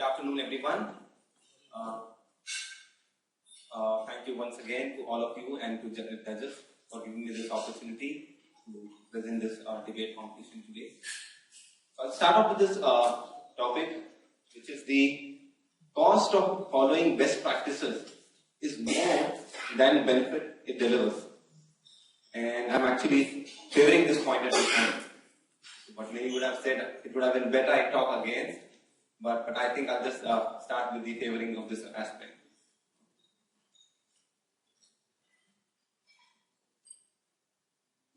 Good afternoon, everyone. Thank you once again to all of you and to judges for giving me this opportunity to present this debate competition today. I'll start off with this topic, which is the cost of following best practices is more than benefit it delivers. And I'm actually favoring this point at this time. What many would have said, it would have been better I talk against, but I think I'll just start with the favoring of this aspect.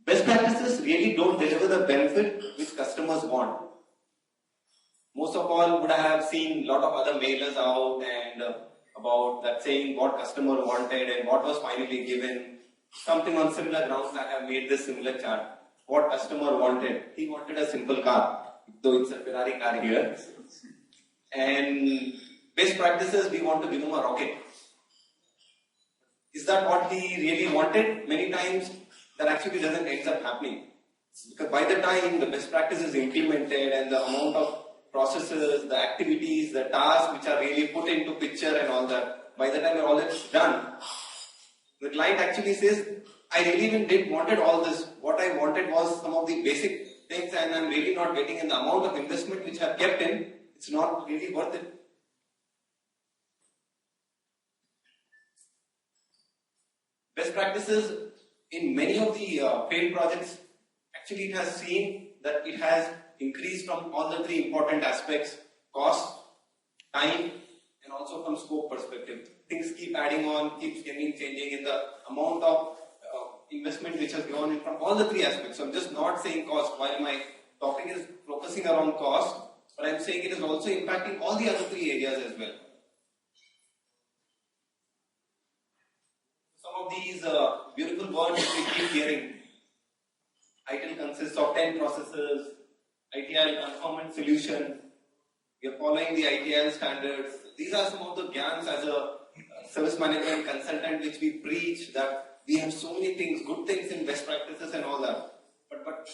Best practices really don't deliver the benefit which customers want. Most of all would have seen a lot of other mailers out and about that saying what customer wanted and what was finally given. Something on similar grounds I have made this similar chart. What customer wanted. He wanted a simple car, though it's a Ferrari car here. And best practices, we want to give him a rocket. Is that what he really wanted? Many times that actually doesn't end up happening. Because by the time the best practice is implemented and the amount of processes, the activities, the tasks which are really put into picture and all that, by the time all that's done, the client actually says, I really wanted all this. What I wanted was some of the basic things and I'm really not getting in the amount of investment which I've kept in. It's not really worth it. Best practices in many of the failed projects, actually it has seen that it has increased from all the three important aspects: cost, time, and also from scope perspective. Things keep adding on, keeps changing in the amount of investment which has gone in from all the three aspects. So I'm just not saying cost, while my topic is focusing around cost, but I'm saying it is also impacting all the other three areas as well. Some of these beautiful words we keep hearing. ITIL consists of 10 processes, ITIL conformant solution, we are following the ITIL standards. These are some of the gyans as a service management consultant which we preach, that we have so many things, good things in best practices and all that. But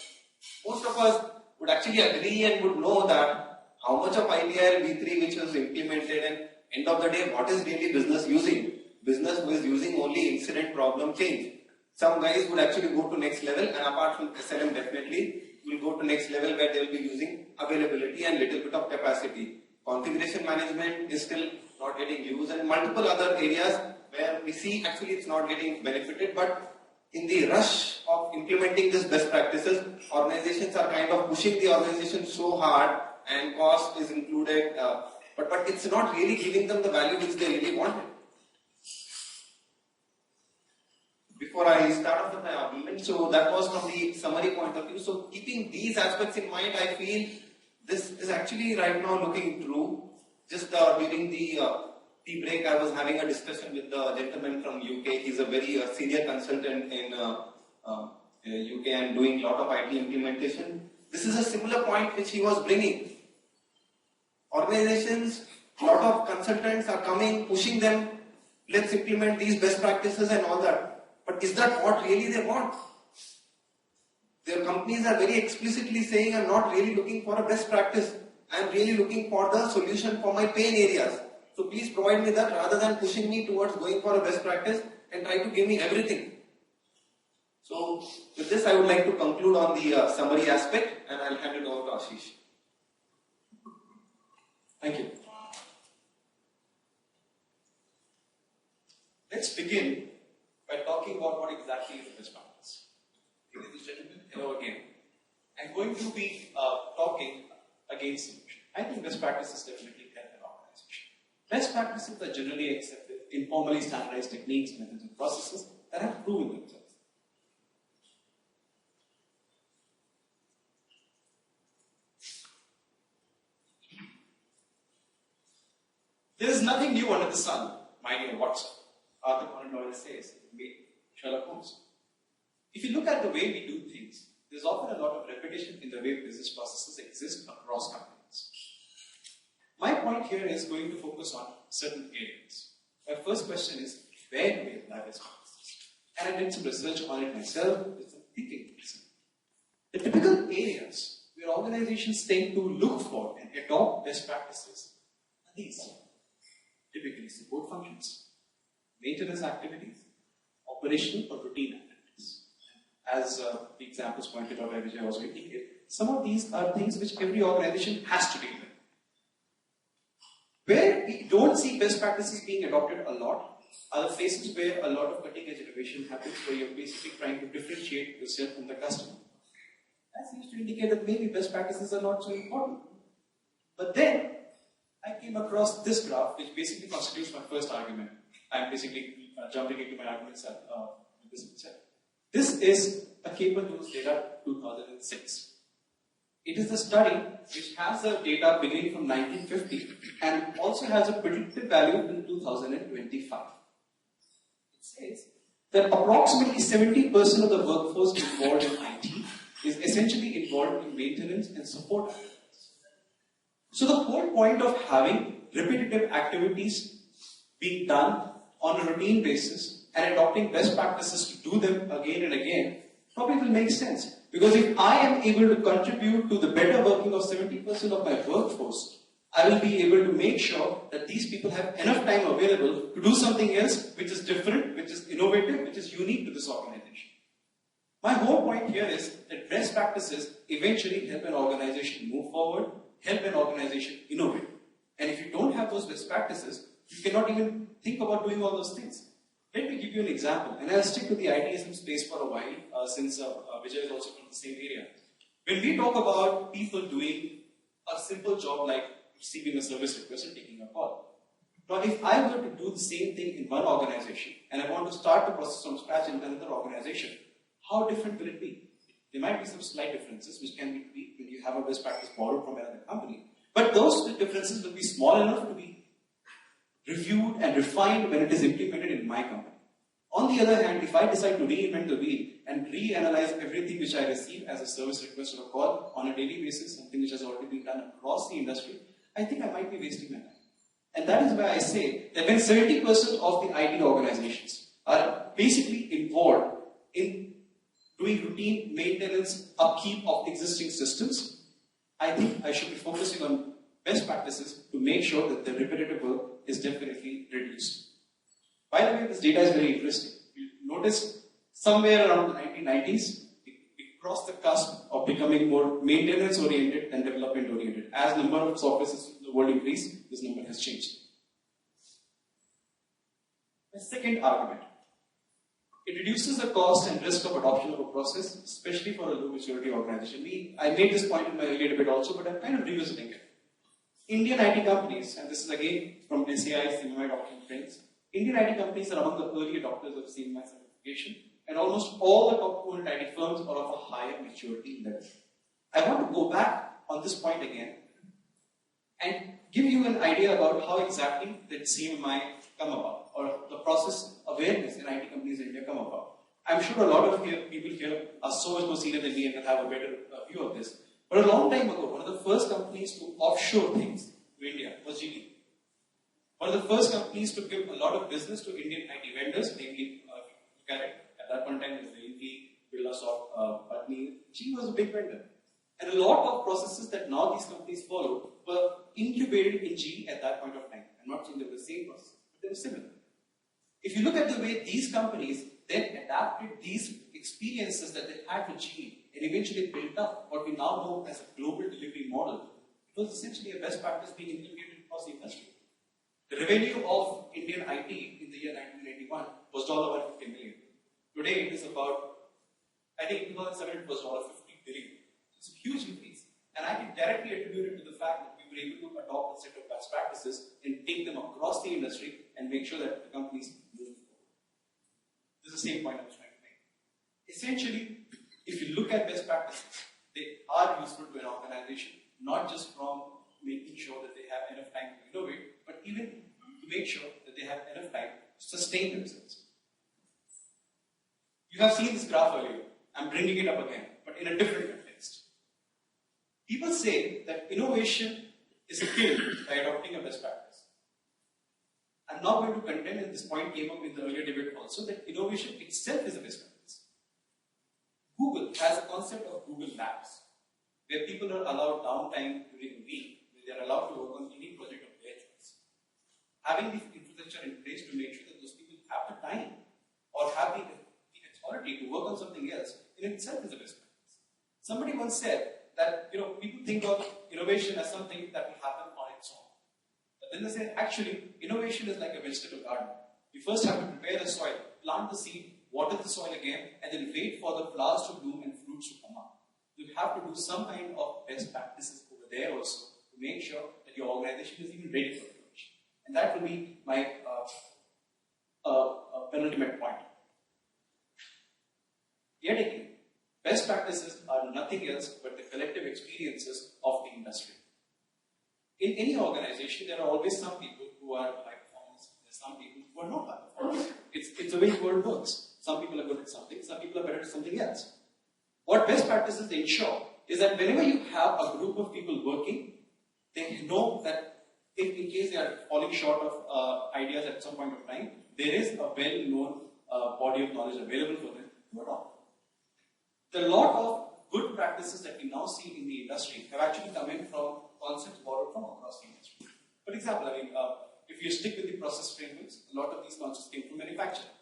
most of us would actually agree and would know that how much of ITIL V3 which was implemented, and end of the day, what is really business using? Business is using only incident problem change. Some guys would actually go to next level, and apart from SLM definitely, will go to next level where they will be using availability and little bit of capacity. Configuration management is still not getting used, and multiple other areas where we see actually it's not getting benefited, but in the rush of implementing this best practices, organizations are kind of pushing the organization so hard and cost is included, but it's not really giving them the value which they really wanted. Before I start off with my argument, so that was from the summary point of view. So keeping these aspects in mind, I feel this is actually right now looking true. Just during the tea break, I was having a discussion with the gentleman from UK. He's a very senior consultant in UK and doing a lot of IT implementation. This is a similar point which he was bringing. Organizations, a lot of consultants are coming, pushing them, let's implement these best practices and all that. But is that what really they want? Their companies are very explicitly saying, I'm not really looking for a best practice. I'm really looking for the solution for my pain areas. So please provide me that rather than pushing me towards going for a best practice and try to give me everything. So with this, I would like to conclude on the summary aspect, and I'll hand it over to Ashish. Thank you. Let's begin by talking about what exactly is best practice. Ladies and gentlemen, hello again. I'm going to be talking against solution. I think best practices definitely help an organization. Best practices are generally accepted, informally standardized techniques, methods, and processes that have proven themselves. There is nothing new under the sun, mind your Watson. Arthur Conan Doyle says, Sherlock Holmes. If you look at the way we do things, there's often a lot of repetition in the way business processes exist across companies. My point here is going to focus on certain areas. My first question is, where do we apply best practices? And I did some research on it myself, with some thinking. The typical areas where organizations tend to look for and adopt best practices These typically support functions, maintenance activities, operational or routine activities. As the examples pointed out by Vijay also indicated, some of these are things which every organization has to deal with. Where we don't see best practices being adopted a lot are the places where a lot of cutting edge innovation happens, where you're basically trying to differentiate yourself from the customer. That seems to indicate that maybe best practices are not so important. But then I came across this graph, which basically constitutes my first argument. I'm basically jumping into my arguments with this picture. This is a Capel News data 2006. It is a study which has the data beginning from 1950 and also has a predicted value in 2025. It says that approximately 70% of the workforce involved in IT is essentially involved in maintenance and support activities. So the whole point of having repetitive activities being done on a routine basis and adopting best practices to do them again and again probably will make sense. Because if I am able to contribute to the better working of 70% of my workforce, I will be able to make sure that these people have enough time available to do something else which is different, which is innovative, which is unique to this organization. My whole point here is that best practices eventually help an organization move forward, help an organization innovate. And if you don't have those best practices, you cannot even think about doing all those things. Let me give you an example, and I'll stick to the ITSM space for a while, since Vijay is also from the same area. When we talk about people doing a simple job like receiving a service request and taking a call. Now, if I were to do the same thing in one organization, and I want to start the process from scratch in another organization, how different will it be? There might be some slight differences which can be tweaked when you have a best practice borrowed from another company. But those differences will be small enough to be reviewed and refined when it is implemented in my company. On the other hand, if I decide to reinvent the wheel and reanalyze everything which I receive as a service request or a call on a daily basis, something which has already been done across the industry, I think I might be wasting my time. And that is why I say that when 70% of the IT organizations are basically involved in doing routine maintenance, upkeep of existing systems, I think I should be focusing on best practices to make sure that the repetitive work is definitely reduced. By the way, this data is very interesting. You notice somewhere around the 1990s, we crossed the cusp of becoming more maintenance-oriented than development-oriented. As the number of software systems in the world increase, this number has changed. The second argument. It reduces the cost and risk of adoption of a process, especially for a low maturity organization. I made this point in my earlier debate also, but I'm kind of revisiting it. Indian IT companies, and this is again from SAI CMMI adoption trends, Indian IT companies are among the early adopters of CMMI certification, and almost all the top 200 IT firms are of a higher maturity level. I want to go back on this point again and give you an idea about how exactly did CMMI come about, or the process awareness in IT companies in India come about. I'm sure a lot of people here are so much more senior than me and can have a better view of this. But a long time ago, one of the first companies to offshore things to India was GE. One of the first companies to give a lot of business to Indian IT vendors, namely, look at it, at that point in time, it was Linky, Birlasoft, Patni. GE was a big vendor. And a lot of processes that now these companies follow were incubated in GE at that point of time. I'm not saying they were the same process, but they were similar. If you look at the way these companies then adapted these experiences that they had with GE and eventually built up what we now know as a global delivery model, it was essentially a best practice being implemented across the industry. The revenue of Indian IT in the year 1981 was $150 million. Today it is about, I think in 2007 it was $50 billion. It's a huge increase. And I can directly attribute it to the fact that we were able to adopt a set of best practices and take them across the industry and make sure that the companies move forward. This is the same point I was trying to make. Essentially, if you look at best practices, they are useful to an organization, not just from making sure that they have enough time to innovate, but even to make sure that they have enough time to sustain themselves. You have seen this graph earlier. I'm bringing it up again, but in a different context. People say that innovation is killed by adopting a best practice. I'm not going to contend, and this point came up in the earlier debate also, that innovation itself is a best practice. Google has a concept of Google Labs, where people are allowed downtime during the week, where they are allowed to work on any project of their choice. having the infrastructure in place to make sure that those people have the time or have the authority to work on something else in itself is a best practice. Somebody once said that people think of innovation as something that will happen on its own. But then they say actually innovation is like a vegetable garden. You first have to prepare the soil, plant the seed, water the soil again, and then wait for the flowers to bloom and fruits to come up. You have to do some kind of best practices over there also to make sure that your organization is even ready for innovation. And that will be my penultimate point. Yet again, best practices are nothing else but the collective experiences of the industry. In any organization, there are always some people who are high performers, there are some people who are not high performers. It's the way the world works. Some people are good at something, some people are better at something else. What best practices ensure is that whenever you have a group of people working, they know that if in case they are falling short of ideas at some point of time, there is a well-known body of knowledge available for them to adopt. The lot of good practices that we now see in the industry have actually come in from concepts borrowed from across the industry. For example, if you stick with the process frameworks, a lot of these concepts came from manufacturing.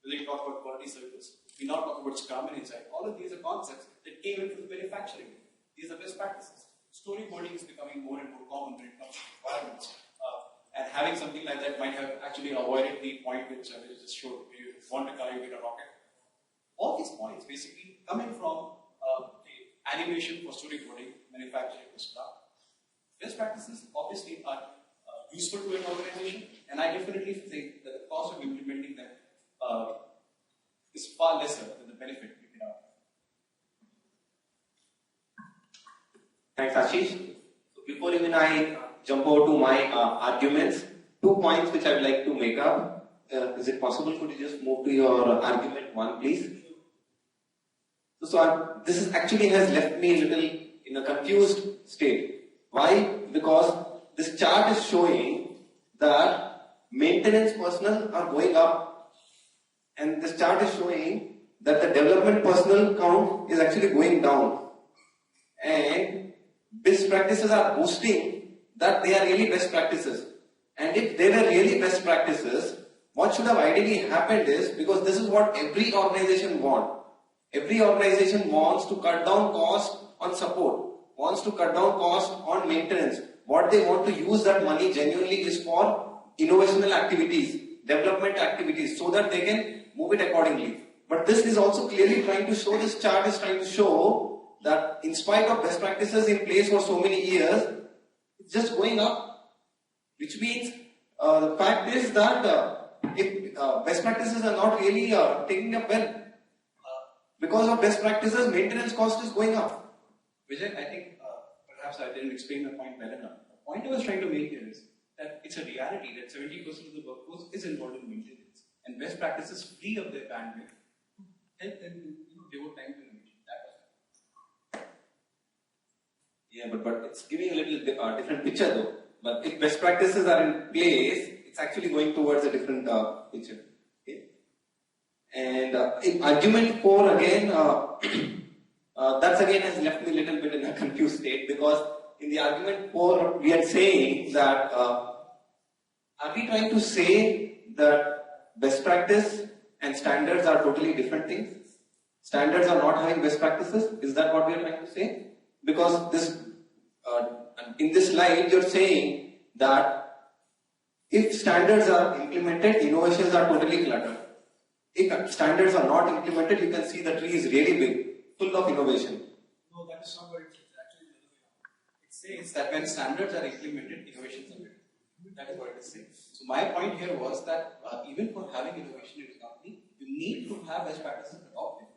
Whether you talk about quality circles, we now talk about Scrum and Insight, all of these are concepts that came in from the manufacturing. These are best practices. Storyboarding is becoming more and more common when it comes to requirements. And having something like that might have actually avoided the point which I just showed, where you want to calculate a rocket. All these points basically coming from the animation for storyboarding, manufacturing for Scrum. Best practices obviously are useful to an organization, and I definitely think that the cost of implementing them is far lesser than the benefit we get out. Thanks, Ashish. So before even I jump over to my arguments, 2 points which I would like to make up. Is it possible? Could you just move to your argument 1, please? So this is actually has left me a little in a confused state. Why? Because this chart is showing that maintenance personnel are going up, and this chart is showing that the development personnel count is actually going down, and best practices are boosting that they are really best practices. And if they were really best practices, what should have ideally happened is, because this is what every organization wants. Every organization wants to cut down cost on support, wants to cut down cost on maintenance. What they want to use that money genuinely is for innovational activities, development activities, so that they can move it accordingly. But this is also clearly trying to show, this chart is trying to show that in spite of best practices in place for so many years, it's just going up. Which means the fact is that if best practices are not really taking up well, because of best practices, maintenance cost is going up. Vijay, I think perhaps I didn't explain the point well enough. The point I was trying to make here is that it's a reality that 70% of the workforce is involved in maintenance, and best practices free up their bandwidth, help them to devote time to innovation. That was it. Yeah, but it's giving a little different picture though. But if best practices are in place, it's actually going towards a different picture. Okay? And in argument 4 again, that's again has left me a little bit in a confused state, because in the argument 4 we are saying that are we trying to say that best practice and standards are totally different things? Standards are not having best practices? Is that what we are trying to say? Because this in this slide you're saying that if standards are implemented, innovations are totally cluttered. If standards are not implemented, you can see the tree is really big, full of innovation. No, that is not what it says. Actually, it says that when standards are implemented, innovations are built. That is what it is saying. So my point here was that even for having innovation in a company, you need to have best practices adopted.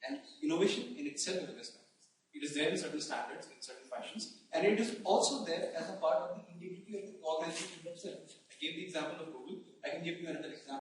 And innovation in itself is a best practice. It is there in certain standards, in certain fashions, and it is also there as a part of the integrity of the organization itself. I gave the example of Google. I can give you another example.